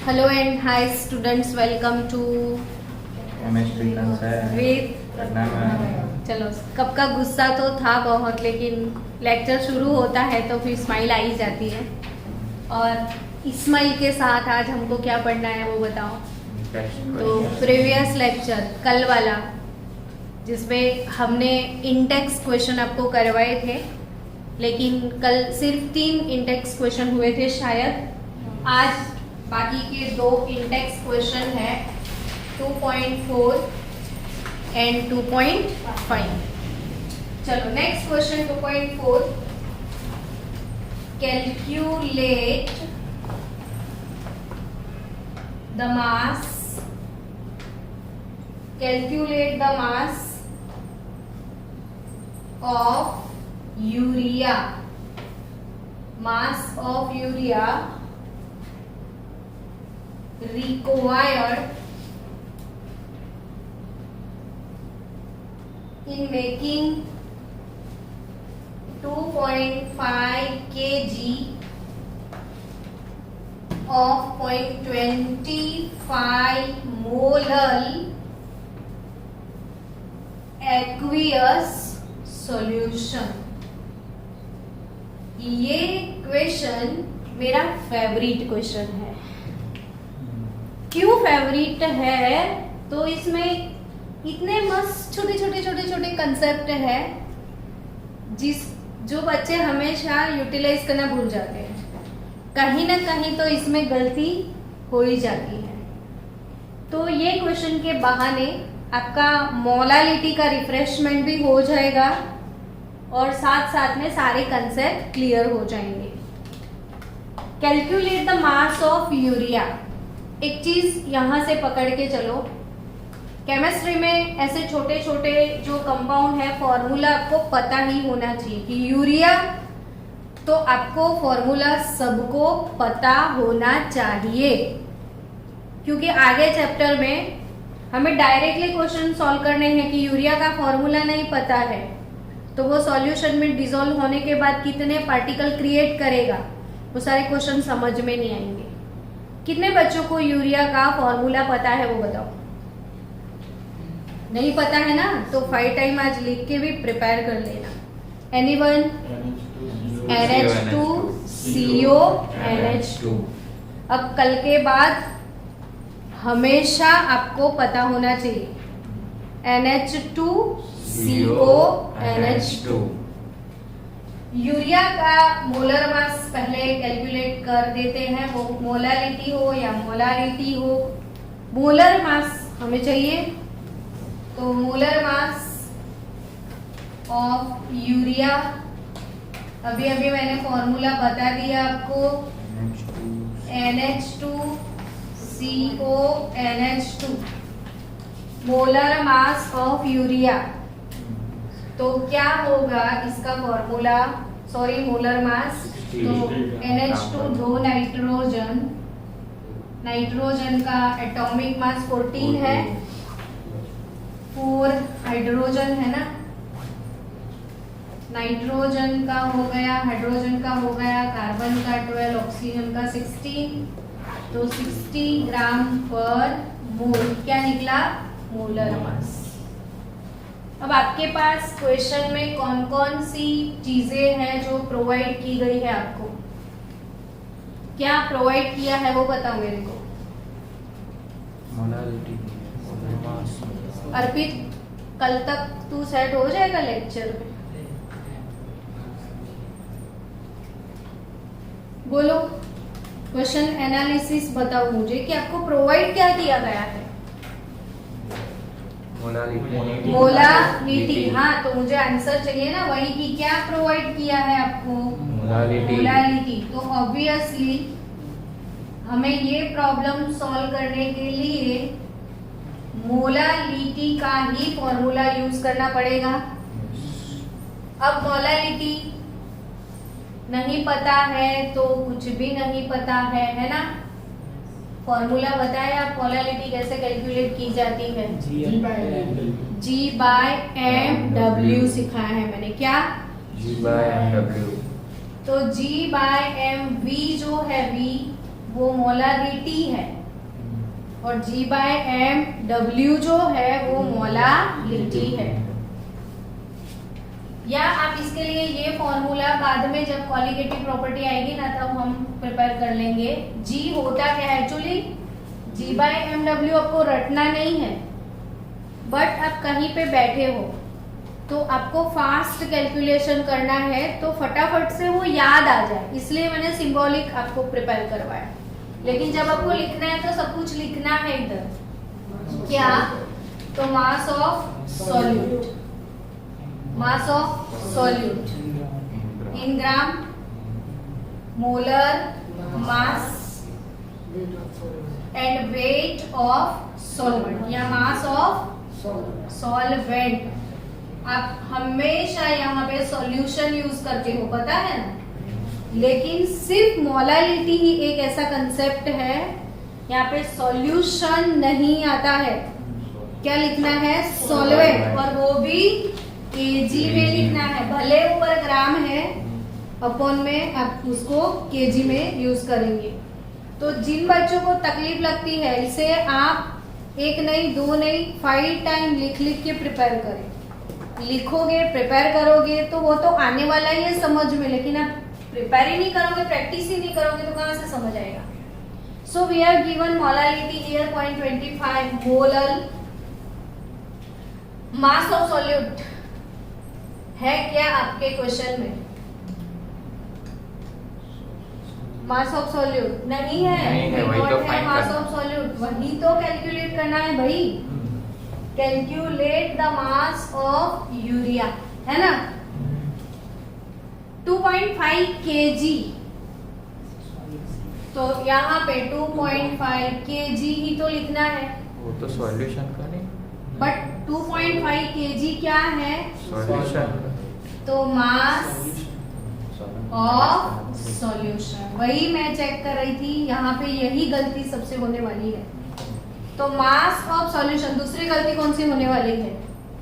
Hello and hi students, welcome to chemistry with में चलो कब का गुस्सा तो था बहुत, लेकिन लेक्चर शुरू होता है तो फिर स्माइल आ ही जाती है। और स्माइल के साथ आज हमको क्या पढ़ना है वो बताओ। तो प्रीवियस लेक्चर कल वाला जिसमें हमने इंटेक्स क्वेश्चन आपको करवाए थे, लेकिन कल सिर्फ 3 इंटेक्स क्वेश्चन हुए थे शायद। आज बाकी के 2 इंटेक्स क्वेश्चन है 2.4 एंड 2.5। चलो next question 2.4, calculate the mass of urea, mass of urea required in making 2.5 kg of 0.25 molar aqueous solution। ये क्वेश्चन मेरा फेवरेट क्वेश्चन है। क्यों फेवरेट है? तो इसमें इतने मस्त छोटे छोटे कंसेप्ट है जो बच्चे हमेशा यूटिलाइज करना भूल जाते हैं। कहीं ना कहीं तो इसमें गलती हो ही जाती है। तो ये क्वेश्चन के बहाने आपका मोलालिटी का रिफ्रेशमेंट भी हो जाएगा और साथ साथ में सारे कंसेप्ट क्लियर हो जाएंगे। Calculate the mass of urea. एक चीज यहां से पकड़ के चलो, केमिस्ट्री में ऐसे छोटे छोटे जो कंपाउंड है फॉर्मूला आपको पता ही होना चाहिए कि यूरिया, तो आपको फॉर्मूला सबको पता होना चाहिए, क्योंकि आगे चैप्टर में हमें डायरेक्टली क्वेश्चन सॉल्व करने हैं कि यूरिया का फॉर्मूला नहीं पता है तो वो सॉल्यूशन में डिसॉल्व होने के बाद कितने पार्टिकल क्रिएट करेगा, वो सारे क्वेश्चन समझ में नहीं आएंगे। कितने बच्चों को यूरिया का फॉर्मूला पता है वो बताओ। नहीं पता है ना, तो 5 टाइम आज लिख के भी प्रिपेयर कर लेना। एनीवन? NH2CO NH2। अब कल के बाद हमेशा आपको पता होना चाहिए NH2CO NH2। यूरिया का मोलर मास पहले कैलकुलेट कर देते हैं, वो मोलारिटी हो या मोलारिटी हो, मोलर मास हमें चाहिए। तो मोलर मास ऑफ यूरिया, अभी मैंने फॉर्मूला बता दिया आपको, NH2CO NH2। Molar mass of urea, तो क्या होगा इसका फॉर्मूला, सॉरी मोलर मास, तो NH2 2 नाइट्रोजन का एटॉमिक मास 14 है, 4 हाइड्रोजन है ना, नाइट्रोजन का हो गया, हाइड्रोजन का हो गया, कार्बन का 12, ऑक्सीजन का 16, तो 60 ग्राम पर मोल क्या निकला, मोलर मास। अब आपके पास क्वेश्चन में कौन कौन सी चीजें हैं जो प्रोवाइड की गई है, आपको क्या प्रोवाइड किया है वो बताओ मेरे को। अर्पित, कल तक तू सेट हो जाएगा लेक्चर में? बोलो, क्वेश्चन एनालिसिस बताओ मुझे कि आपको प्रोवाइड क्या किया गया है। मोलालिटी। हाँ, तो मुझे आंसर चाहिए ना वही कि क्या प्रोवाइड किया है आपको, मोलालिटी। तो ऑब्वियसली हमें ये प्रॉब्लम सॉल्व करने के लिए मोलालिटी का ही फॉर्मूला यूज करना पड़ेगा। अब मोलालिटी नहीं पता है तो कुछ भी नहीं पता है ना। फॉर्मूला बताया, मोलालिटी कैसे कैलकुलेट की जाती है, G/mW सिखाया है मैंने। क्या? G/mW। तो G/m, V जो है V वो मोलारिटी है और G/m जो है वो मोलारिटी है। या आप इसके लिए ये फॉर्मूला बाद में जब कॉलिगेटिव प्रॉपर्टी आएगी ना तब हम प्रिपेयर कर लेंगे। G होता क्या है एक्चुअली, G/mw आपको रटना नहीं है, बट आप कहीं पे बैठे हो तो आपको फास्ट कैलकुलेशन करना है तो फटाफट से वो याद आ जाए, इसलिए मैंने सिंबॉलिक आपको प्रिपेयर करवाया। लेकिन जब आपको लिखना है तो सब कुछ लिखना है इधर। क्या? तो मास of solute, mass of solute in gram, molar mass and weight of solvent या मास ऑफ सॉल्वेंट। आप हमेशा यहाँ पे सॉल्यूशन यूज करते हो, पता है ना, लेकिन सिर्फ मोलारिटी ही एक ऐसा कंसेप्ट है यहाँ पे सॉल्यूशन नहीं आता है। क्या लिखना है? सॉल्वेंट, और वो भी केजी में लिखना है। भले ऊपर ग्राम है, अपॉन में आप उसको केजी में यूज करेंगे। तो जिन बच्चों को तकलीफ लगती है इसे आप एक नहीं, दो नहीं, 5 टाइम लिख लिख के प्रिपेयर करें। लिखोगे, प्रिपेयर करोगे तो वो तो आने वाला ही है समझ में, लेकिन आप प्रिपेयर ही नहीं करोगे, प्रैक्टिस ही नहीं करोगे तो कहां से समझ आएगा। So we are given molarity here 0.25 molar mass of solute है क्या आपके क्वेश्चन में? मास ऑफ सॉल्यूट नहीं है, वही तो है फाइंड मास करना। ऑफ सॉल्यूट, वही तो कैलकुलेट करना है भाई। Calculate the mass of urea, है ना। 2.5 kg, तो यहाँ पे 2.5 kg ही तो लिखना है, वो तो सॉल्यूशन का नहीं, बट 2.5 kg क्या है? सॉल्यूशन तो मास ऑफ सॉल्यूशन। वही मैं चेक कर रही थी, यहाँ पे यही गलती सबसे होने वाली है। तो मास ऑफ सॉल्यूशन, दूसरी गलती कौन सी होने वाली है?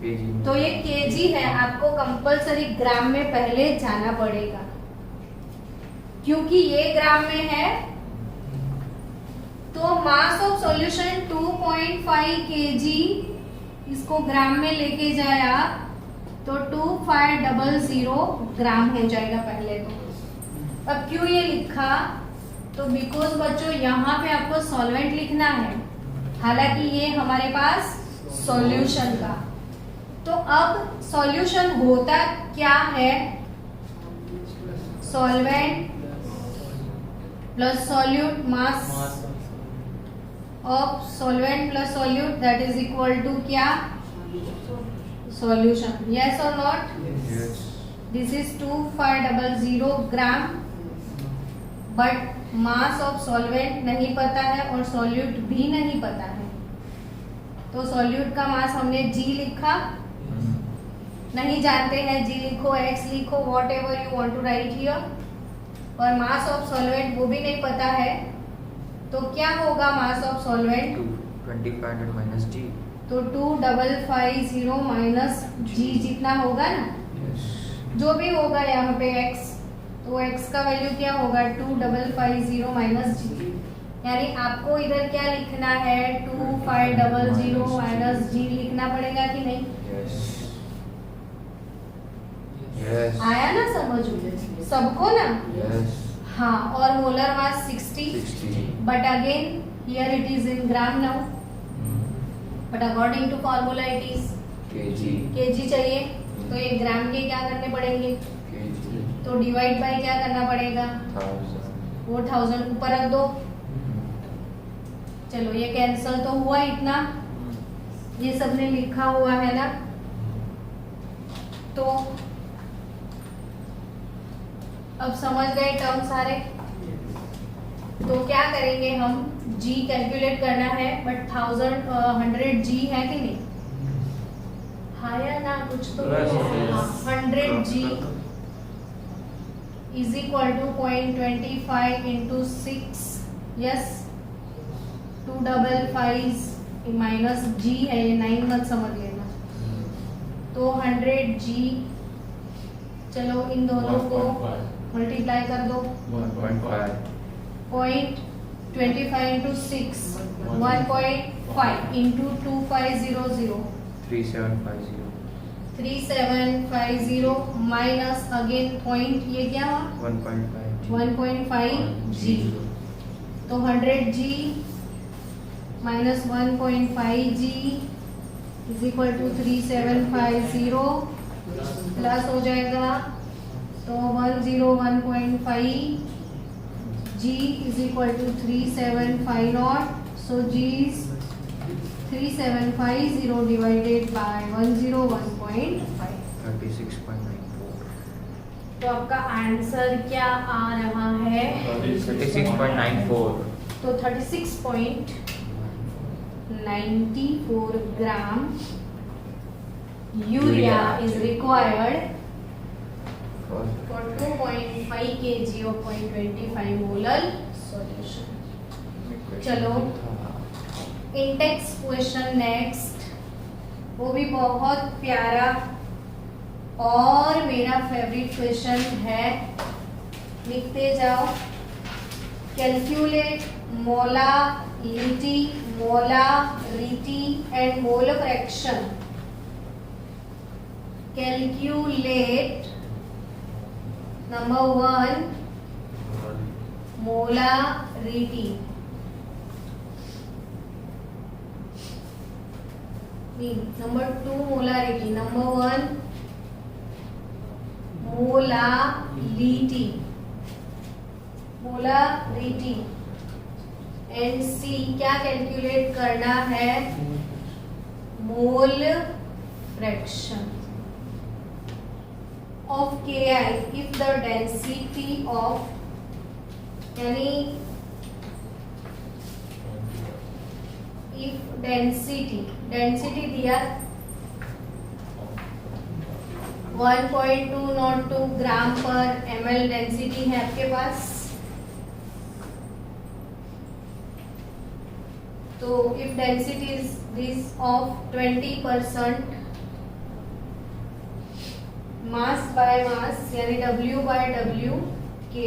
केजी। तो ये केजी है, आपको कंपलसरी ग्राम में पहले जाना पड़ेगा, क्योंकि ये ग्राम में है। तो मास ऑफ सॉल्यूशन 2.5 kg, इसको ग्राम में लेके जाए आप तो 2500 ग्राम हो जाएगा पहले तो। अब क्यों ये लिखा? तो बिकॉज बच्चों यहाँ पे आपको सॉल्वेंट लिखना है, हालांकि ये हमारे पास सॉल्यूशन का। तो अब सॉल्यूशन होता क्या है? Solvent plus solute, mass of solvent plus solute that is equal to what? Solution. Yes और not? This is 2500 gram, but mass of solvent नहीं पता है और सॉल्यूट भी नहीं पता है। तो सॉल्यूट का मास हमने G लिखा, नहीं जानते हैं G लिखो, X लिखो, whatever you want to write here. और मास ऑफ सॉल्वेंट वो भी नहीं पता है, तो क्या होगा मास ऑफ सॉल्वेंट? 2500 माइनस जी, तो 2550 माइनस G जितना होगा ना, जो भी होगा यहाँ पे X, तो X का वैल्यू क्या होगा? 2550 माइनस G। यानी आपको इधर क्या लिखना है? 2500 माइनस G लिखना पड़ेगा कि नहीं? यस आया ना समझ में सबको ना? यस हाँ, और molar mass 60, but again here it is in gram now, but according to formula it is kg चाहिए। तो ये ग्राम के क्या करने पड़ेंगे? तो डिवाइड बाय क्या करना पड़ेगा? 4000 ऊपर रख दो। चलो ये कैंसल तो हुआ इतना, ये सबने लिखा हुआ है ना। तो अब समझ गए टर्म सारे। तो क्या करेंगे हम? G कैलकुलेट करना है, बट 100G है कि नहीं? हाँ या ना, कुछ तो 100G is equal to 0.25 into 6, yes 255 minus G है, ये 9 मत समझ लेना। तो 100G, चलो इन दोनों को मल्टीप्लाई कर दो, 1.5 0.25 25 into 6 1.5 into 2500 3750 3750 minus again point, ये क्या हुआ 1.5 जी, तो 100 G minus 1.5 G is equal to 3750 plus हो जाएगा तो 101.5 G is equal to 3750, so G is 3750 divided by 101.5, 36.94 तो आपका आंसर क्या आ रहा है 36.94 तो 36.94 gram urea is required for 2.5 kg of 0.25 molar solution. चलो इंटेक्स क्वेश्चन नेक्स्ट, वो भी बहुत प्यारा और मेरा फेवरेट क्वेश्चन है, लिखते जाओ। Calculate molarity and mole fraction. Calculate number 1 molarity, number 2 molarity, number 1 molarity and C क्या कैलकुलेट करना है, mole fraction of Ki if the density of, यानी if density दिया 1.202 ग्राम पर ml डेंसिटी है आपके पास, तो if density is this of 20%, मास बाय मास यानी W bye W Ki।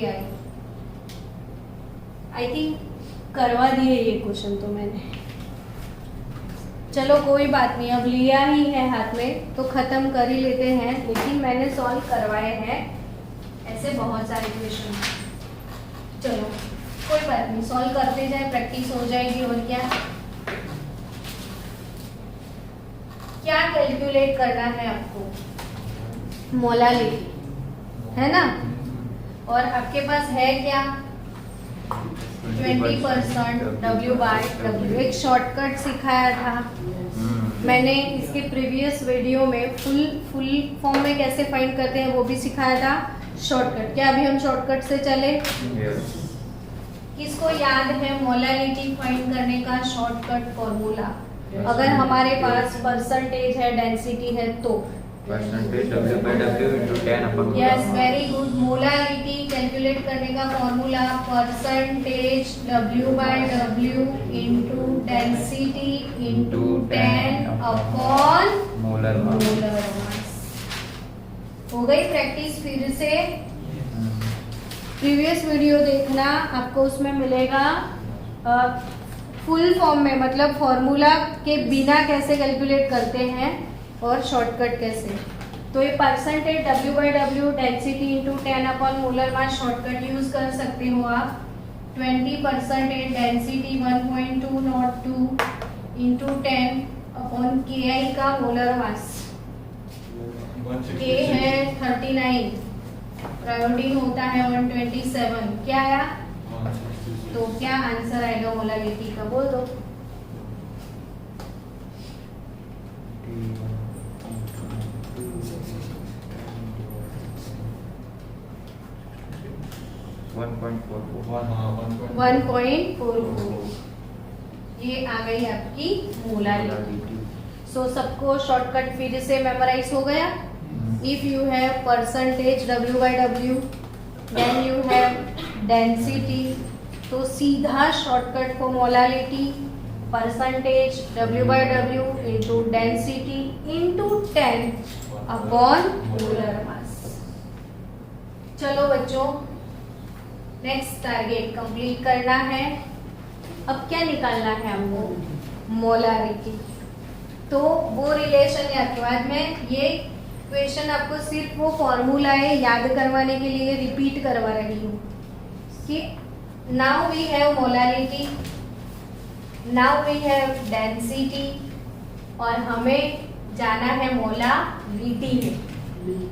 I think करवा दिए ये क्वेश्चन तो मैंने, चलो कोई बात नहीं, अब लिया ही है हाथ में तो खत्म कर ही लेते हैं, लेकिन मैंने सॉल्व करवाए हैं ऐसे बहुत सारे क्वेश्चन। चलो कोई बात नहीं, सॉल्व करते जाए, प्रैक्टिस हो जाएगी। और क्या कैलकुलेट करना है आपको, मोलारिटी है ना, और आपके पास है क्या 20% W बाय W। एक शॉर्टकट सिखाया था मैंने इसके प्रीवियस वीडियो में, फुल फॉर्म में कैसे फाइंड करते हैं वो भी सिखाया था, शॉर्टकट। क्या अभी हम शॉर्टकट से चले? किसको याद है मोलारिटी फाइंड करने का शॉर्टकट फॉर्मूला? अगर हमारे पास परसेंटेज है, डेंसिटी है तो percentage W by W into 10 upon yes, very good. Molarity calculate करने का formula percentage W bye W into density into 10 upon molar mass. हो गई प्रैक्टिस? फिर से प्रीवियस वीडियो देखना, आपको उसमें मिलेगा फुल फॉर्म में, मतलब फॉर्मूला के बिना कैसे कैलकुलेट करते हैं और शॉर्टकट कैसे। तो ये percentage W by W density into 10 upon molar mass shortcut use कर सकते हो आप। 20% डेंसिटी 1.202 इंटू 10 अपॉन Ki का मोलर मास। K है 39, प्रायोडिन होता है 127, क्या आया? तो क्या आंसर आएगा मोलारिटी का, बोल दो। 1.44, ये आ गई आपकी मोलारिटी। सो सबको शॉर्टकट फिर से मेमोराइज हो गया। If you have percentage W by W, then you have density, तो सीधा shortcut for molarity percentage W by W into density into 10 upon molar mass. चलो बच्चों, नेक्स्ट टारगेट कंप्लीट करना है। अब क्या निकालना है हमको? मोलारिटी। तो वो रिलेशन याद के बाद में ये क्वेश्चन आपको सिर्फ वो फॉर्मूला है याद करवाने के लिए रिपीट करवा रही हूँ कि now we have molarity, now we have density, और हमें जाना है मोलारिटी में।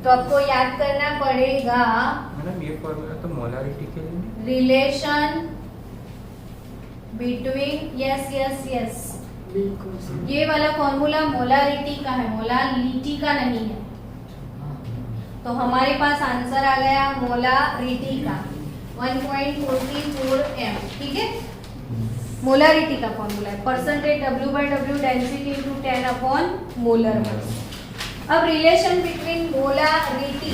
तो आपको याद करना पड़ेगा मैडम ये फॉर्मूला तो मोलारिटी के लिए relation between, yes yes yes, ये वाला फॉर्मूला मोलारिटी का है, मोलालिटी का नहीं है। तो हमारे पास आंसर आ गया मोलारिटी का 1.44 m, ठीक है। मोलारिटी का फॉर्मूला है percentage W/W density into 10 upon molar mass. अब relation between molarity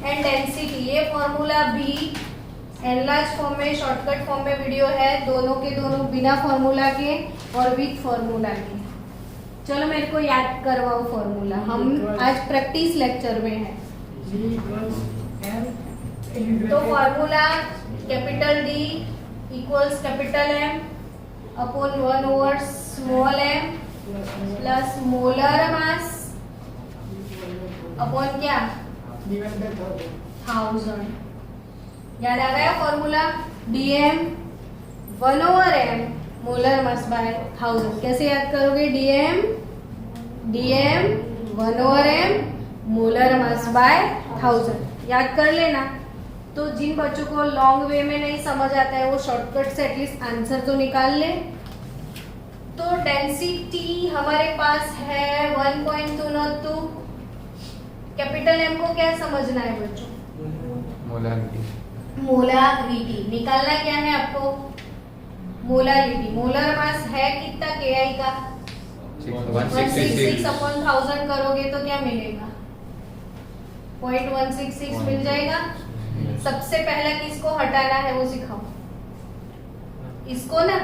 and density, ये फॉर्मूला भी एनलार्ज फॉर्म में, शॉर्टकट फॉर्म में वीडियो है, दोनों के दोनों बिना फॉर्मूला के और विथ फॉर्मूला के। चलो मेरे को याद करवाओ फॉर्मूला, हम आज प्रैक्टिस लेक्चर में है। तो formula capital D equals capital M upon 1 small m plus molar mass upon क्या 1000। याद आ गया formula? dm 1/m molar mass by 1000। कैसे याद करोगे? dm 1/m molar mass by 1000 याद कर लेना। तो जिन बच्चों को लॉन्ग वे में नहीं समझ आता है वो शॉर्टकट से एटलीस्ट आंसर तो निकाल ले। तो डेंसिटी हमारे पास है 1.202। कैपिटल M को क्या समझना है बच्चों? मोलारिटी निकालना क्या है आपको? मोलारिटी। मोलर मास है कितना KI का? 166 अपॉन 1000 करोगे तो क्या मिलेगा? 0.166 मिल जाएगा। सबसे पहला किसको हटाना है वो सिखाओ, इसको ना।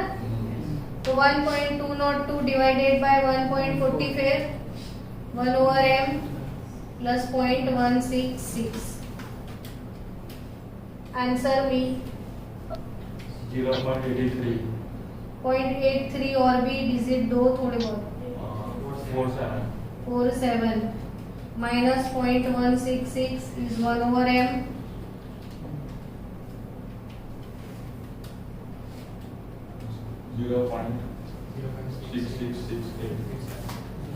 तो 1.202 डिवाइडेड बाय 1.40 फिर 1/m प्लस 0.166। आंसर भी 0.83 और भी डिजिट दो थोड़े बहुत 47 minus 0.166 is 1/m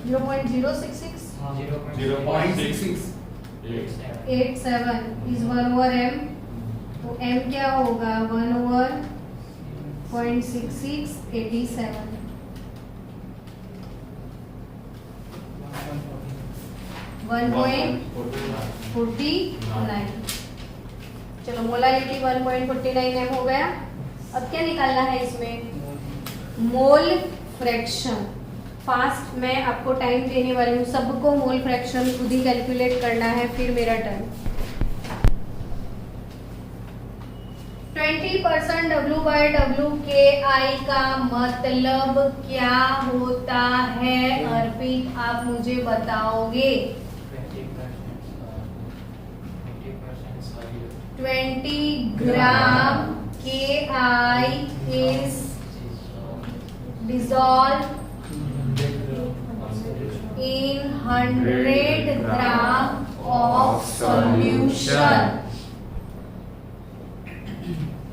0.066 is 1/m। तो m क्या होगा? 1/0.66 87। चलो मोलारिटी 1.49 m हो गया। अब क्या निकालना है इसमें? Mole fraction. फास्ट मैं आपको टाइम देने वाली हूँ, सबको मोल फ्रैक्शन खुद ही कैलकुलेट करना है, फिर मेरा टर्न। 20% W/W KI का मतलब क्या होता है? अर्पित आप मुझे बताओगे। 20 ग्राम KI is dissolved in 100 gram of solution.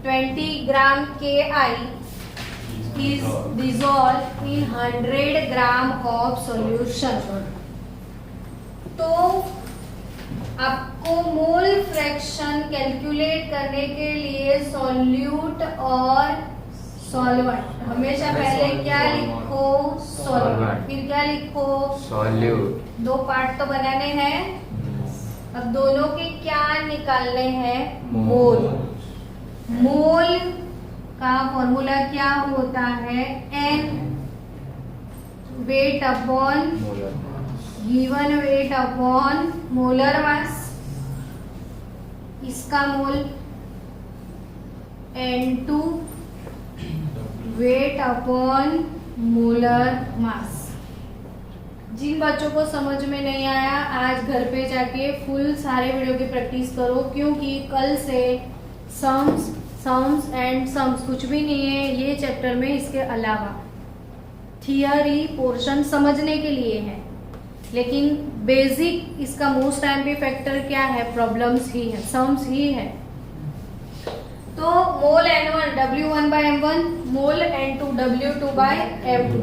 20 gram KI is dissolved in 100 gram of solution. तो आपको मोल फ्रैक्शन कैलकुलेट करने के लिए सॉल्यूट और सॉल्वेंट, हमेशा पहले क्या लिखो? सॉल्वेंट, फिर क्या लिखो? सॉल्यूट। दो पार्ट तो बनाने हैं। अब दोनों के क्या निकालने हैं? मोल। मोल का फॉर्मूला क्या होता है? N weight upon given weight upon molar mass. इसका mole N2 weight upon molar mass. जिन बच्चों को समझ में नहीं आया आज घर पे जाके फुल सारे वीडियो की प्रैक्टिस करो, क्योंकि कल से सम्स सम्स एंड सम्स कुछ भी नहीं है ये चैप्टर में, इसके अलावा थियरी पोर्शन समझने के लिए है, लेकिन बेसिक इसका मोस्ट एम्पी फैक्टर क्या है, प्रॉब्लम्स ही है, सम्स ही है। तो मोल N1 W1 by M1, mole N2 W2 by M2,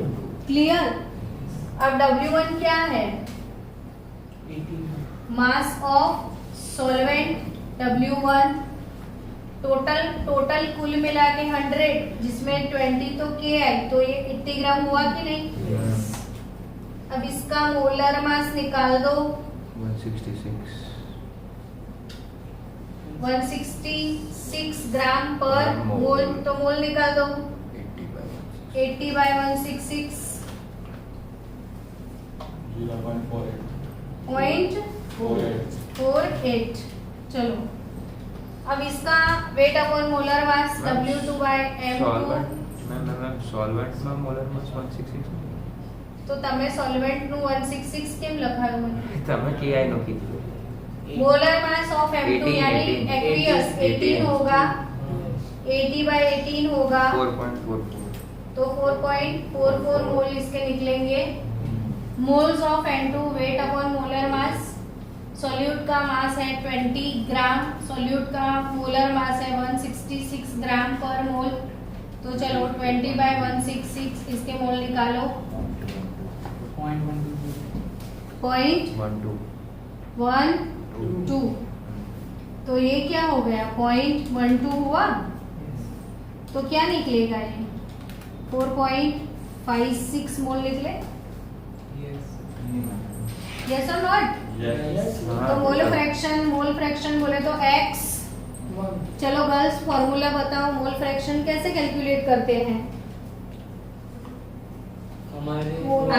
clear. अब W1 क्या है, मास ऑफ सॉल्वेंट W1, टोटल कुल मिला के 100, जिसमें 20 तो Ki, तो ये 80 ग्राम हुआ कि नहीं। अब इसका मोलर मास निकाल दो, 166 ग्राम पर मोल, तो मोल निकाल दो 80 by 166 0.48। चलो अब इसका wait upon molar mass W2 by M2, solvent માં મોલર માસ 166 તો તમે સોલ્વેન્ટ નું 166 કેમ લખાયું મને, તમે KI નો કીધું। मोलर मास ऑफ M2 18, यानी 18, एक्वियस 18 होगा, 80 by 18 होगा, 4.44 तो 4.44 मोल इसके निकलेंगे। Moles of N2 weight upon molar mass, solute का मास है 20 ग्राम, सॉल्यूट का मोलर मास है 166 ग्राम पर मोल, तो चलो 20 by 166 इसके मोल निकालो, 0.12, तो ये क्या हो गया 0.12 हुआ, तो क्या निकलेगा ये 4.56 मोल निकले, यस और नॉट। तो मोल फ्रैक्शन बोले तो x। चलो गर्ल्स फॉर्मूला बताओ, मोल फ्रैक्शन कैसे कैलकुलेट करते हैं।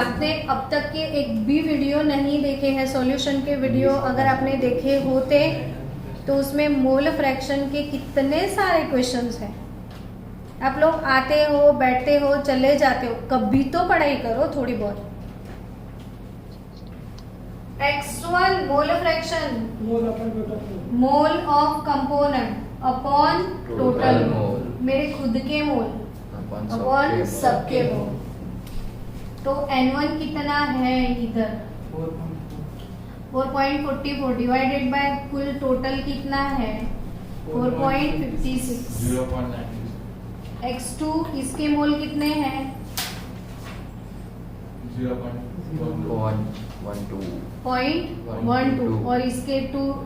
आपने अब तक के एक भी वीडियो नहीं देखे हैं, सॉल्यूशन के वीडियो अगर आपने देखे होते तो उसमें मोल फ्रैक्शन के कितने सारे क्वेश्चंस हैं। आप लोग आते हो, बैठते हो, चले जाते हो, कभी तो पढ़ाई करो थोड़ी बहुत। x1 mole fraction, mole of component upon total mole, मेरे खुद के मोल अपॉन सबके मोल। तो N1 कितना है इधर 4.44 डिवाइडेड बाय कुल टोटल कितना है 4.56। x2 इसके मोल कितने हैं 0.12 और इसके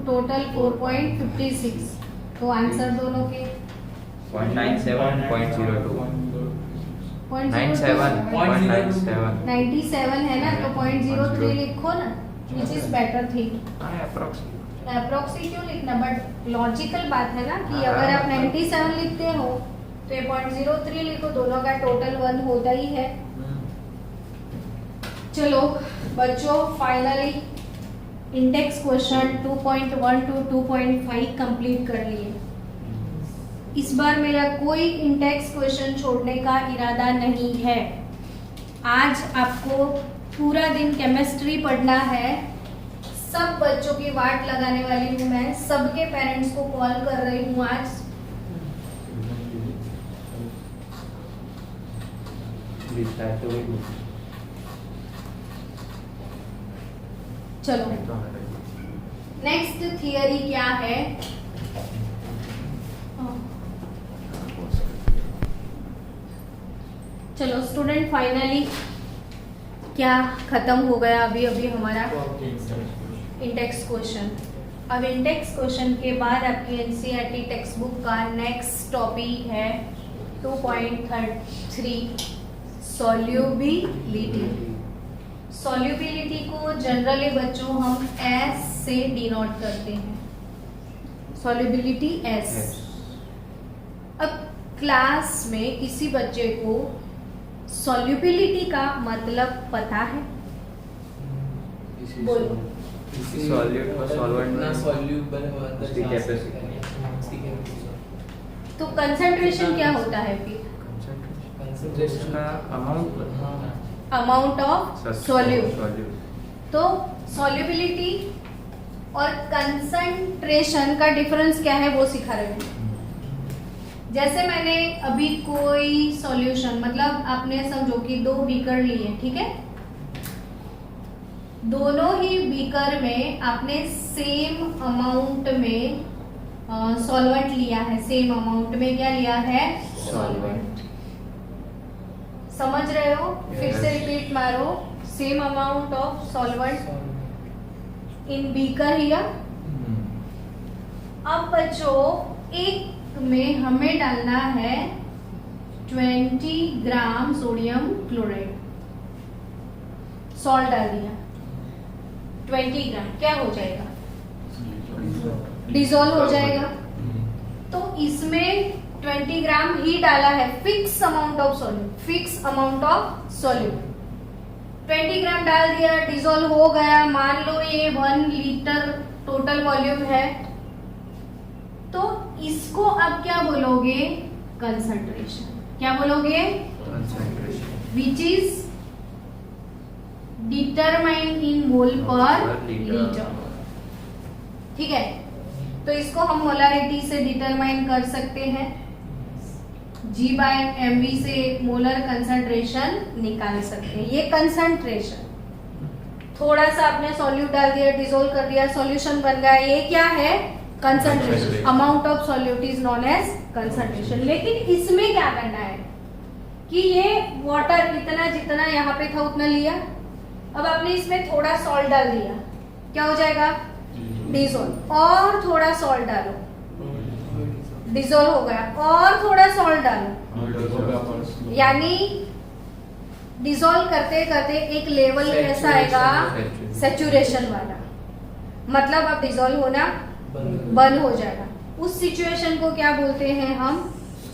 टोटल 4.56। तो आंसर दोनों के 97 है ना, तो 0.03 लिखो ना, विच इज बेटर थिंग। अप्रोक्सी क्यों लिखना, बट लॉजिकल बात है ना कि अगर आप 97 लिखते हो तो ये 0.03 लिखो, दोनों का टोटल 1 होता ही है। चलो बच्चों, finally index question 2.1 to 2.5 complete कर लिए। इस बार मेरा कोई इंडेक्स क्वेश्चन छोड़ने का इरादा नहीं है। आज आपको पूरा दिन केमिस्ट्री पढ़ना है। सब बच्चों की वाट लगाने वाली हूँ मैं, सबके पेरेंट्स को कॉल कर रही हूँ आज। चलो नेक्स्ट थियरी क्या है, चलो स्टूडेंट, फाइनली क्या खत्म हो गया अभी अभी हमारा इंडेक्स क्वेश्चन। अब इंडेक्स क्वेश्चन के बाद आपकी एनसीईआरटी टेक्स्ट बुक का नेक्स्ट टॉपिक है 2.3 सॉल्युबिलिटी। सॉल्युबिलिटी को जनरली बच्चों हम एस से डिनोट करते हैं, सॉल्युबिलिटी एस। अब क्लास में किसी बच्चे को सॉल्युबिलिटी का मतलब पता है, बोलो। सॉल्यूट और सॉल्वेंट ना सॉल्यूबल उसकी कैपेसिटी। तो कंसंट्रेशन क्या होता है फिर, कंसंट्रेशन का amount, amount of solute. Solute तो सॉल्युबिलिटी और कंसंट्रेशन का डिफरेंस क्या है वो सिखा रहे हैं। जैसे मैंने अभी कोई सॉल्यूशन, मतलब आपने समझो कि 2 बीकर लिए, ठीक है, दोनों ही बीकर में आपने सेम अमाउंट में सॉल्वेंट लिया है, सेम अमाउंट में क्या लिया है, सॉल्वेंट। समझ रहे हो? फिर से रिपीट मारो, same amount of solvent in beaker here. अब बच्चों एक में हमें डालना है 20 ग्राम सोडियम क्लोराइड, सॉल्ट डाल दिया 20 ग्राम, क्या हो जाएगा, डिसॉल्व हो जाएगा। तो इसमें 20 ग्राम ही डाला है, fix amount of solute, fix amount of solute 20 ग्राम डाल दिया, डिसॉल्व हो गया। मान लो ये 1 लीटर टोटल वॉल्यूम है, तो इसको अब क्या बोलोगे, कंसंट्रेशन। क्या बोलोगे, concentration, which is determined in mole per litre. ठीक है, तो इसको हम मोलारिटी से डिटरमाइन कर सकते हैं, G/mv से मोलर कंसंट्रेशन निकाल सकते हैं। ये कंसंट्रेशन, थोड़ा सा आपने सॉल्यूट डाल दिया, डिसॉल्व कर दिया, सॉल्यूशन बन गया, ये क्या है, concentration. Amount of solute is known as concentration. लेकिन इसमें क्या करना है कि ये वाटर इतना जितना यहाँ पे था उतना लिया, अब आपने इसमें थोड़ा सॉल्ट डाल दिया, क्या हो जाएगा, डिसॉल्व। और थोड़ा सॉल्ट डालो, डिसॉल्व हो गया, और थोड़ा सॉल्ट डालो, यानी डिसॉल्व करते करते एक लेवल कैसा आएगा, सैचुरेशन वाला, मतलब अब डिसॉल्व होना बंद हो जाएगा। उस सिचुएशन को क्या बोलते हैं हम,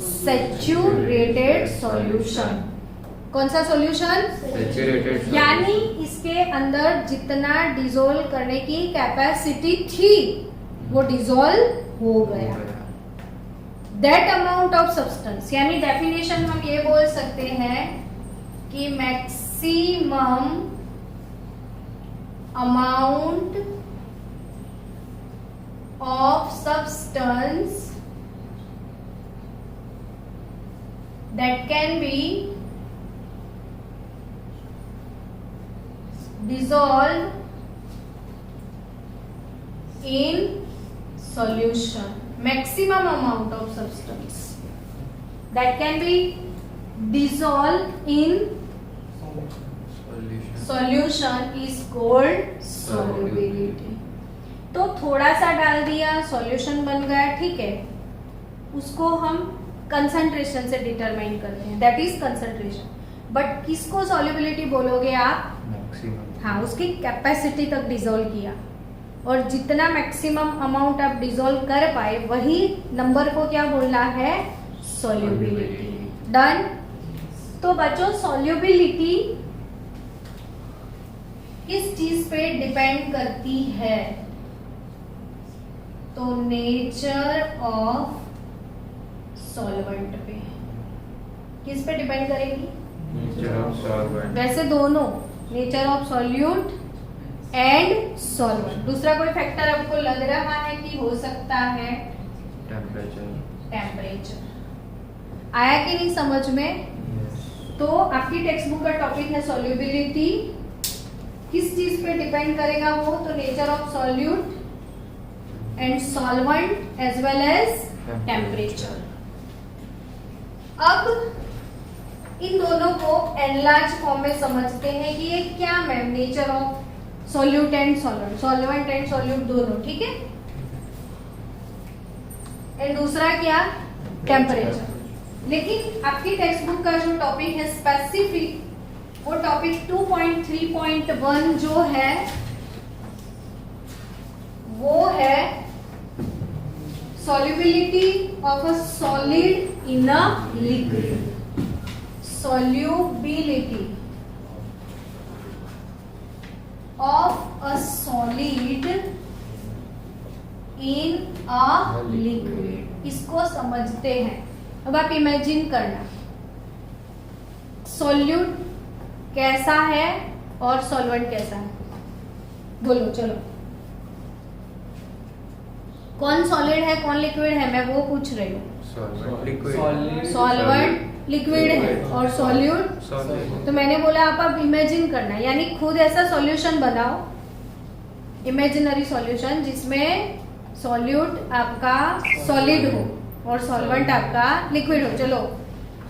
सैचुरेटेड सॉल्यूशन। कौन सा सॉल्यूशन, सैचुरेटेड, यानी इसके अंदर जितना डिसॉल्व करने की कैपेसिटी थी वो डिसॉल्व हो गया। दैट अमाउंट ऑफ सब्सटेंस, यानी डेफिनेशन हम ये बोल सकते हैं कि maximum amount of substance that can be dissolved in solution. Maximum amount of substance that can be dissolved in solution is called solubility. तो थोड़ा सा डाल दिया, सॉल्यूशन बन गया, ठीक है, उसको हम कंसंट्रेशन से डिटरमाइन करते हैं, दैट इज कंसंट्रेशन। बट किसको सॉल्युबिलिटी बोलोगे आप, मैक्सिमम, हाँ, उसकी कैपेसिटी तक डिसॉल्व किया, और जितना मैक्सिमम अमाउंट आप डिसॉल्व कर पाए वही नंबर को क्या बोलना है, सॉल्युबिलिटी। डन। तो बच्चों, सॉल्युबिलिटी किस चीज पे डिपेंड करती है, तो नेचर ऑफ सॉल्वेंट पे। किस पे डिपेंड करेगी, नेचर ऑफ सॉल्वेंट। वैसे दोनों, nature of solute and solvent. दूसरा कोई फैक्टर आपको लग रहा है कि हो सकता है, टेम्परेचर। टेम्परेचर। आया कि नहीं समझ में? तो आपकी टेक्स्ट बुक का टॉपिक है सॉल्युबिलिटी, किस चीज पे डिपेंड करेगा वो, तो nature of solute and solvent as well as temperature. अब इन दोनों को एनलार्ज फॉर्म में समझते हैं कि ये क्या ma'am, nature of solute and solvent, solvent and solute दोनों, ठीक है। एंड दूसरा क्या, टेम्परेचर। लेकिन आपकी टेक्स्ट बुक का जो टॉपिक है स्पेसिफिक, वो टॉपिक 2.3.1 जो है वो है solubility of a solid in a liquid. Solubility of a solid in a liquid. इसको समझते हैं। अब आप इमेजिन करना, सॉल्यूट कैसा है और सॉल्वेंट कैसा है, बोलो चलो। कौन सॉलिड है कौन लिक्विड है, मैं वो पूछ रही हूँ। सॉल्वेंट लिक्विड सॉल्वेंट लिक्विड है और सॉल्यूट। सॉल्वेंट तो मैंने बोला आप अब इमेजिन करना है, यानी खुद ऐसा सॉल्यूशन बनाओ, इमेजिनरी सॉल्यूशन जिसमें सॉल्यूट आपका सॉलिड हो और सॉल्वेंट आपका लिक्विड हो। चलो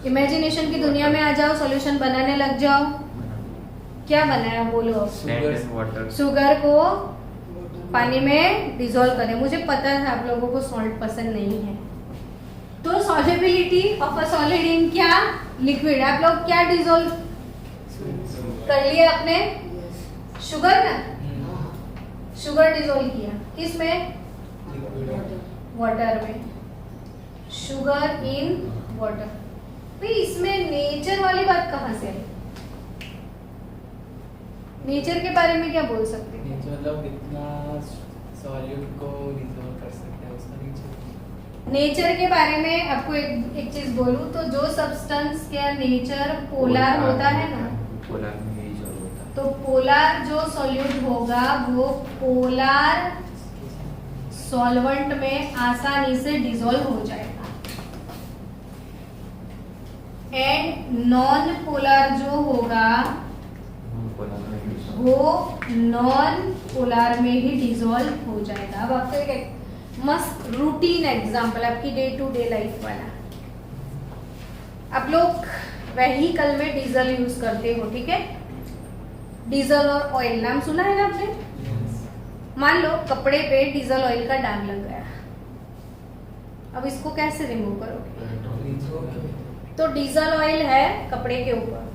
इमेजिनेशन की दुनिया में आ जाओ, सॉल्यूशन बनाने लग जाओ। क्या बनाया बोलो? Sand and water. शुगर को पानी में डिसॉल्व करें। मुझे पता है आप लोगों को सॉल्ट पसंद नहीं है, तो solubility of a solid in क्या? लिक्विड। आप लोग क्या डिसॉल्व कर लिया आपने? शुगर ना, शुगर डिसॉल्व किया किस में? वाटर में। Sugar in water. भाई इसमें नेचर वाली बात कहाँ से आई? नेचर के बारे में क्या बोल सकते हैं? मतलब कितना सॉल्यूट को डिसॉल्व कर सकते हैं उसका नेचर। नेचर के बारे में आपको एक चीज बोलूं तो जो सब्सटेंस का नेचर पोलर होता है ना, पोलर में ही जो होता है। तो पोलर जो सॉल्यूट होगा वो पोलर सॉल्वेंट में आसानी से डिसॉल्व हो जाएगा, एंड नॉन पोलर जो होगा पोलर में ही वो नॉन पोलर में ही डिसॉल्व हो जाएगा। अब आपको एक मस्त रूटीन एग्जांपल आपकी डे टू डे लाइफ वाला। आप लोग व्हीकल में डीजल यूज करते हो, ठीक है? डीजल और ऑयल नाम सुना है ना आपने? मान लो कपड़े पे डीजल ऑयल का दाग लग गया, अब इसको कैसे रिमूव करोगे? तो डीजल ऑयल है कपड़े के ऊपर,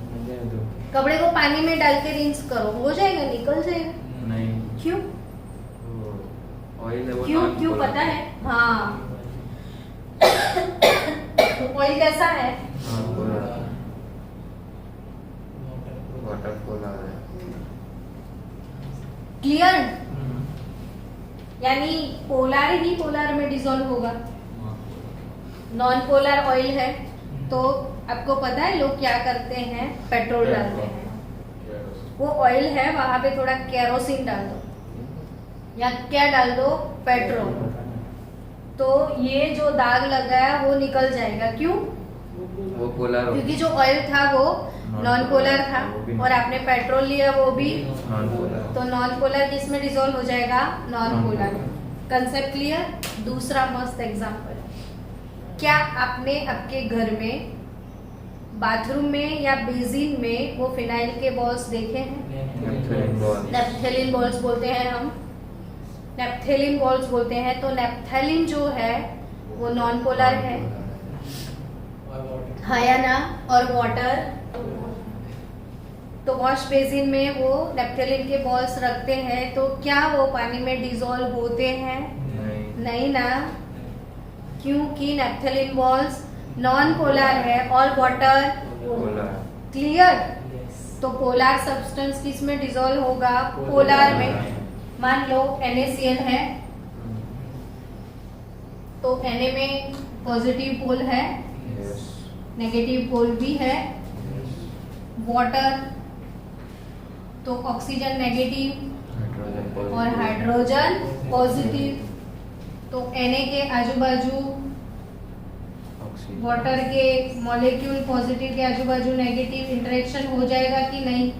कपड़े को पानी में डाल के रिंस करो, हो जाएगा? निकल जाएगा? नहीं। क्यों? ऑयल है वो क्यों non क्यों polar। पता है? हाँ ऑयल कैसा है? हाँ, polar। वाटर पोलर है। क्लियर? यानी पोलर ही पोलर में डिसॉल्व होगा। नॉन पोलर ऑयल है तो आपको पता है लोग क्या करते हैं? पेट्रोल डालते हैं। वो ऑयल है वहां पे थोड़ा केरोसिन डाल दो या क्या डाल दो? पेट्रोल। तो ये जो दाग लगा है वो निकल जाएगा। क्यों? वो पोलर क्योंकि जो ऑयल था वो नॉन पोलर था और आपने पेट्रोल लिया वो भी नॉन पोलर। तो नॉन पोलर किस में डिसॉल्व हो जाएगा? Non polar. Concept clear? दूसरा मस्त एग्जांपल, क्या आपने आपके घर में बाथरूम में या बेसिन में वो फिनाइल के बॉल्स देखे हैं? नेपथलीन बॉल। नेपथलीन बॉल्स बोलते हैं हम, नेपथलीन बॉल्स बोलते हैं। तो नेपथलीन जो है वो नॉन पोलर है, हाँ या ना? और वाटर, तो वॉश बेसिन में वो नेपथलीन के बॉल्स रखते हैं तो क्या वो पानी में डिसॉल्व होते हैं? नहीं ना, क्योंकि नेपथलीन बॉल्स नॉन पोलर है और वाटर पोलर। क्लियर? तो पोलर सब्सटेंस किस में डिसॉल्व होगा? पोलर में। मान लो NaCl है तो Na में पॉजिटिव पोल है, यस। नेगेटिव पोल भी है। वाटर तो ऑक्सीजन नेगेटिव हाइड्रोजन और हाइड्रोजन पॉजिटिव। तो Na के आजू बाजू ऑक्सीजन। वाटर के मॉलिक्यूल पॉजिटिव के आजू बाजू नेगेटिव इंटरेक्शन हो जाएगा कि नहीं?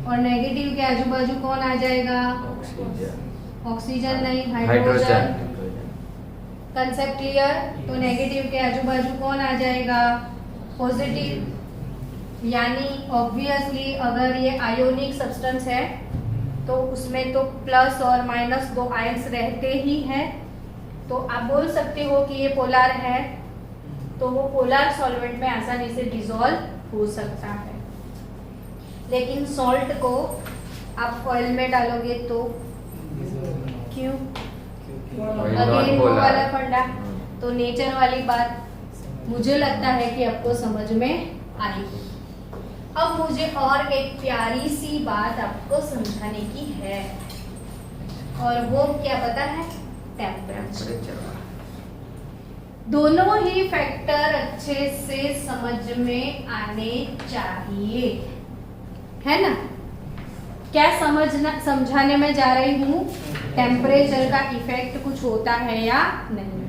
और नेगेटिव के आजू बाजू कौन आ जाएगा? ऑक्सीजन। ऑक्सीजन नहीं, हाइड्रोजन। हाइड्रोजन। Concept clear? तो नेगेटिव के आजू बाजू कौन आ जाएगा? पॉजिटिव। यानी ऑब्वियसली अगर ये आयोनिक सब्सटेंस है तो उसमें तो प्लस और माइनस दो आयंस रहते ही हैं, तो आप बोल सकते हो कि ये पोलर है तो वो पोलर सॉल्वेंट में आसानी से डिसॉल्व हो सकता है। लेकिन सॉल्ट को आप ऑयल में डालोगे तो क्यों? Oil अगेन non वो polar। वाला फंडा। तो नेचर वाली बात मुझे लगता है कि आपको समझ में आई। अब मुझे और एक प्यारी सी बात आपको समझाने की है, और वो क्या पता है? टेम्परेचर। दोनों ही फैक्टर अच्छे से समझ में आने चाहिए, है ना? क्या समझाने में जा रही हूँ? टेम्परेचर का इफेक्ट कुछ होता है या नहीं?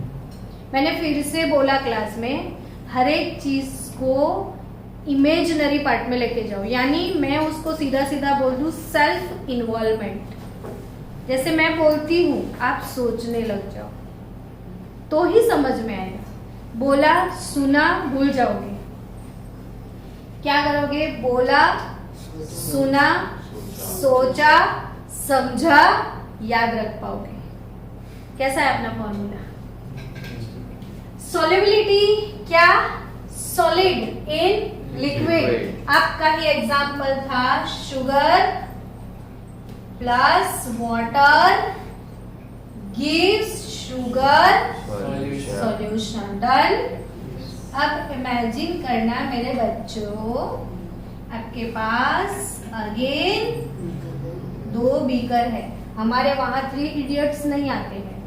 मैंने फिर से बोला क्लास में, हर एक चीज को इमेजिनरी पार्ट में लेके जाओ, यानी मैं उसको सीधा सीधा बोल दूं सेल्फ इन्वॉल्वमेंट। जैसे मैं बोलती हूँ आप सोचने लग जाओ तो ही समझ में आएगा। बोला सुना भूल जाओगे, क्या करोगे? बोला सुना सोचा समझा याद रख पाओगे। कैसा है अपना फॉर्मूला? सॉल्युबिलिटी क्या? Solid in liquid. आपका ही एग्जांपल था sugar plus water gives sugar solution. Done. अब इमेजिन करना मेरे बच्चों, आपके पास अगेन 2 बीकर है। हमारे वहां 3 इडियट्स नहीं आते हैं,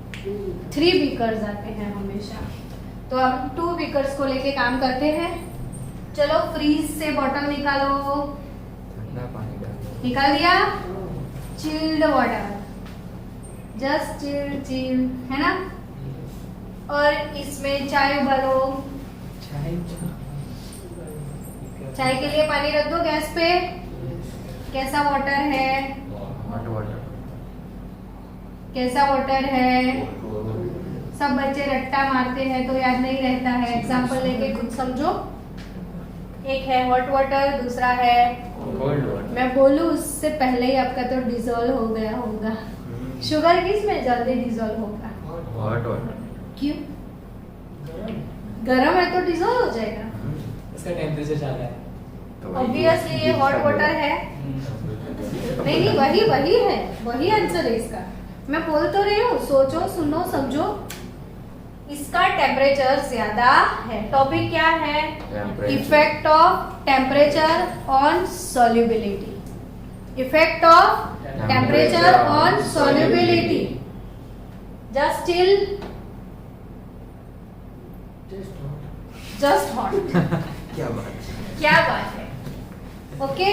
3 बीकर्स आते हैं हमेशा। तो अब 2 बीकर्स को लेके काम करते हैं। चलो फ्रीज से बॉटल निकालो। ठंडा पानी डालो। निकाल दिया? चिल्ड वाटर, जस्ट चिल है ना। और इसमें चाय उबालो। चाय के लिए पानी रख दो गैस पे। कैसा वाटर है? Hot water. कैसा वाटर है? सब बच्चे रट्टा मारते हैं तो याद नहीं रहता है। एग्जाम्पल लेके खुद समझो। एक है हॉट वाटर, दूसरा है कोल्ड वाटर। मैं बोलूं उससे पहले ही आपका तो डिजोल्व हो गया होगा। शुगर किस में जल्दी डिजोल्व होगा? Hot water. क्यों? गरम है तो डिजोल्व हो जाएगा। इसका टेम्परेचर ज्यादा है। तो ऑब्वियसली ये हॉट वाटर है। नहीं नहीं वही है, वही आंसर है इसका। मैं बोल तो रही हूँ, सोचो सुनो समझो। इसका टेम्परेचर ज्यादा है। टॉपिक क्या है? Effect of temperature on solubility. Effect of temperature on solubility. Just chill, just hot. क्या बात है। क्या बात है। ओके,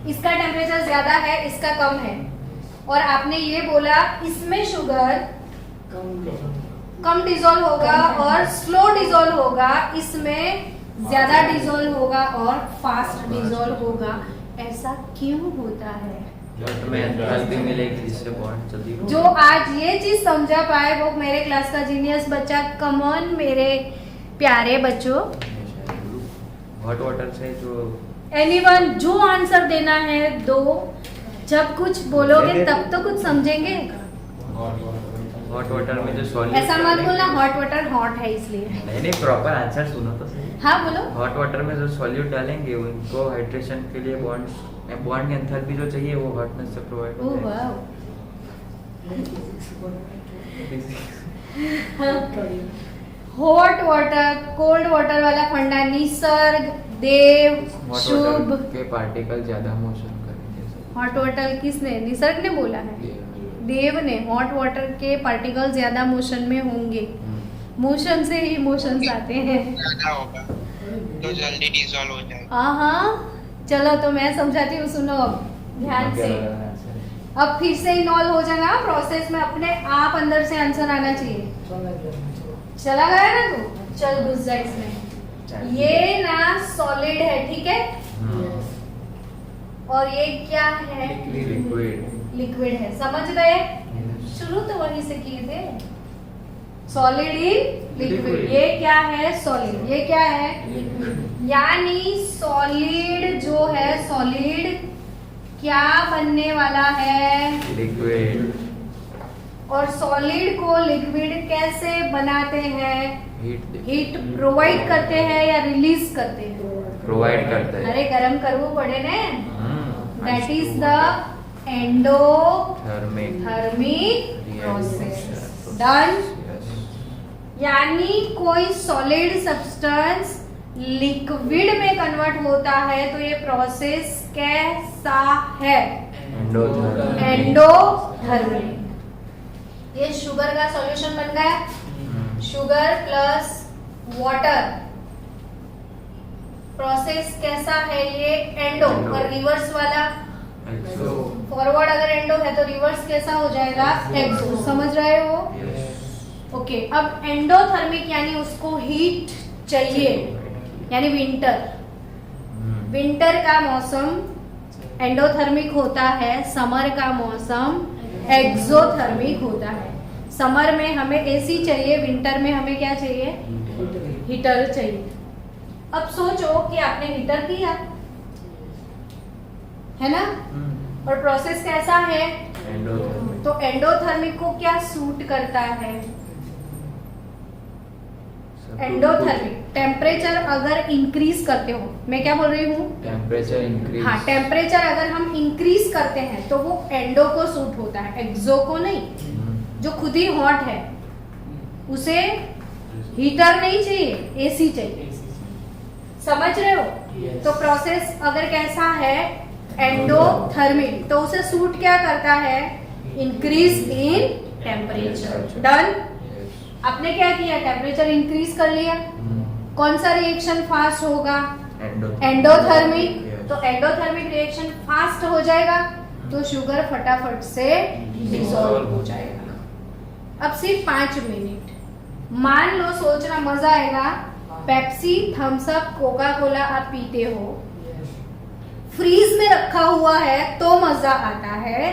इसका टेम्परेचर ज्यादा है, इसका कम है। और आपने ये बोला इसमें शुगर कम डिजोल्व होगा और स्लो डिजोल्व होगा, इसमें ज्यादा डिजोल्व होगा और फास्ट डिजोल्व होगा। ऐसा क्यों होता है? में एंथैल्पी मिलेगी जिससे बॉन्ड जल्दी हो। जो आज ये चीज समझा पाए वो मेरे क्लास का जीनियस बच्चा। कम ऑन मेरे प्यारे बच्चों। हॉट वाटर से जो एनीवन जो आंसर देना है दो। जब कुछ बोलोगे तब तो कुछ समझेंगे। हॉट वाटर में जो सॉल्यूट ऐसा मत बोलना हॉट वाटर हॉट है इसलिए। नहीं प्रॉपर आंसर सुनो तो सही। हाँ बोलो। हॉट वाटर में जो सॉल्यूट डालेंगे उनको हाइड्रेशन के लिए बॉन्ड की एंथैल्पी जो चाहिए वो हॉटनेस से प्रोवाइड हो ओह जाएगी। Wow. Hot water cold water वाला फंडा निसर्ग देव हॉट शुभ। वाटर के पार्टिकल ज्यादा मोशन करेंगे। हॉट वाटर किसने? निसर्ग ने बोला है, देव ने। हॉट वाटर के पार्टिकल ज्यादा मोशन में होंगे। मोशन से ही इमोशंस आते हैं। ज्यादा होगा तो जल्दी डिसॉल्व हो जाएगा। हाँ चलो तो मैं समझाती हूँ, सुनो अब ध्यान से। अब फिर से इन्वॉल्व हो जाना प्रोसेस में, अपने आप अंदर से आंसर आना चाहिए। चला गया ना तू? चल घुस जा इसमें। ये ना सॉलिड है, ठीक है? और ये क्या है? लिक्विड। लिक्विड है। समझ गए? शुरू तो वहीं से किए थे। Solid in liquid. ये क्या है? सॉलिड। ये क्या है? यानी सॉलिड जो है, सॉलिड क्या बनने वाला है? लिक्विड। और सॉलिड को लिक्विड कैसे बनाते हैं? हीट प्रोवाइड करते हैं या रिलीज करते हैं? प्रोवाइड करते हैं। अरे गरम करवो पड़े ने। That is the endothermic process. Done. यानी कोई सॉलिड सब्सटेंस लिक्विड में कन्वर्ट होता है तो ये प्रोसेस कैसा है? एंडोथर्मिक। ये शुगर का सॉल्यूशन बन गया। Sugar plus water. प्रोसेस कैसा है ये? एंडो। और रिवर्स वाला फॉरवर्ड अगर एंडो है तो रिवर्स कैसा हो जाएगा? एक्सो। समझ रहे हो? ओके, अब एंडोथर्मिक यानी उसको हीट चाहिए, यानी विंटर। विंटर का मौसम एंडोथर्मिक होता है, समर का मौसम एक्सोथर्मिक होता है। समर में हमें एसी चाहिए, विंटर में हमें क्या चाहिए? हीटर चाहिए। अब सोचो कि आपने हीटर किया है ना, और प्रोसेस कैसा है? तो एंडोथर्मिक को क्या सूट करता है? एंडोथर्मिक टेम्परेचर अगर इंक्रीज करते हो, मैं क्या बोल रही हूँ? Temperature increase. हाँ, टेम्परेचर अगर हम इंक्रीज करते हैं तो वो एंडो को सूट होता है, एक्सो को नहीं। जो खुद ही हॉट है उसे हीटर नहीं चाहिए, एसी चाहिए। समझ रहे हो? Yes. तो प्रोसेस अगर कैसा है एंडोथर्मिक, तो उसे सूट क्या करता है? Increase in temperature. डन। आपने क्या किया? टेम्परेचर इंक्रीज कर लिया। कौन सा रिएक्शन फास्ट होगा? एंडोथर्मिक। तो एंडोथर्मिक रिएक्शन फास्ट हो जाएगा तो शुगर फटाफट से डिसॉल्व हो जाएगा। अब सिर्फ 5 मिनट, मान लो, सोचना मजा आएगा। Pepsi, Thums Up, Coca Cola आप पीते हो, फ्रीज में रखा हुआ है तो मजा आता है।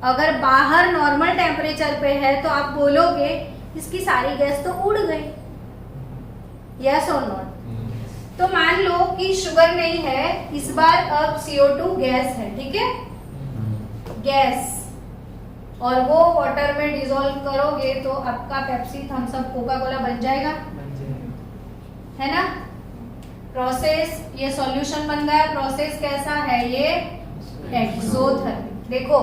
अगर बाहर नॉर्मल टेम्परेचर पे है तो आप बोलोगे इसकी सारी गैस तो उड़ गई। यस और नॉट? तो मान लो कि शुगर नहीं है, इस बार अब CO2 गैस है, ठीक है? गैस, और वो वाटर में डिसॉल्व करोगे तो आपका Pepsi, Thums Up, Coca Cola बन जाएगा, है ना? प्रोसेस, ये सॉल्यूशन बन गया। प्रोसेस कैसा है? ये एक्सोथर्मिक। देखो,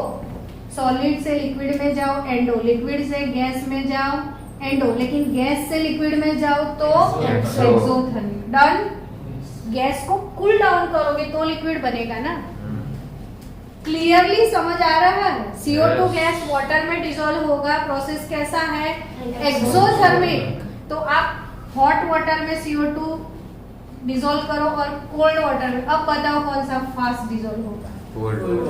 सॉलिड से लिक्विड में जाओ एंडो, लिक्विड से गैस में जाओ एंडो, लेकिन गैस से लिक्विड में जाओ तो एक्सोथर्मिक। डन। गैस को कूल डाउन करोगे तो लिक्विड बनेगा ना। क्लियरली समझ आ रहा है? CO2 गैस वाटर में डिसॉल्व होगा। प्रोसेस कैसा है? एक्सोथर्मिक। तो आप हॉट वाटर में CO2 डिसॉल्व करो और कोल्ड वाटर में, अब बताओ कौन सा फास्ट डिसॉल्व होगा?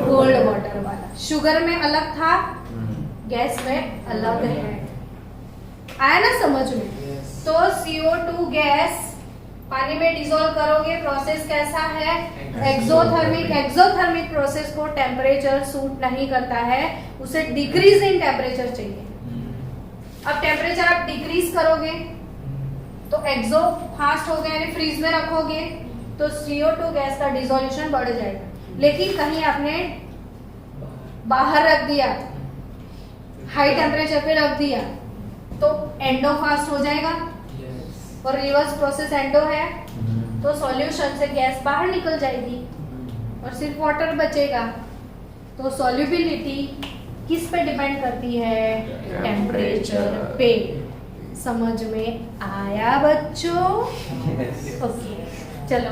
कोल्ड वाटर वाला। शुगर में अलग था, गैस में अलग है। आया ना समझ में? तो CO2 गैस पानी में डिसॉल्व करोगे, प्रोसेस कैसा है? एक्सोथर्मिक। एक्सोथर्मिक प्रोसेस को टेम्परेचर सूट नहीं करता है, उसे डिक्रीज इन टेम्परेचर चाहिए। अब टेम्परेचर आप डिक्रीज करोगे तो एक्सो फास्ट हो गया, यानी फ्रीज में रखोगे तो CO2 गैस का डिसोल्यूशन बढ़ जाएगा। लेकिन कहीं आपने बाहर रख दिया, हाई टेम्परेचर पे रख दिया, तो एंडो फास्ट हो जाएगा। और रिवर्स प्रोसेस एंडो है तो सॉल्यूशन से गैस बाहर निकल जाएगी और सिर्फ वाटर बचेगा। तो सॉल्युबिलिटी किस पे डिपेंड करती है? टेम्परेचर पे। समझ में आया बच्चों? ओके, चलो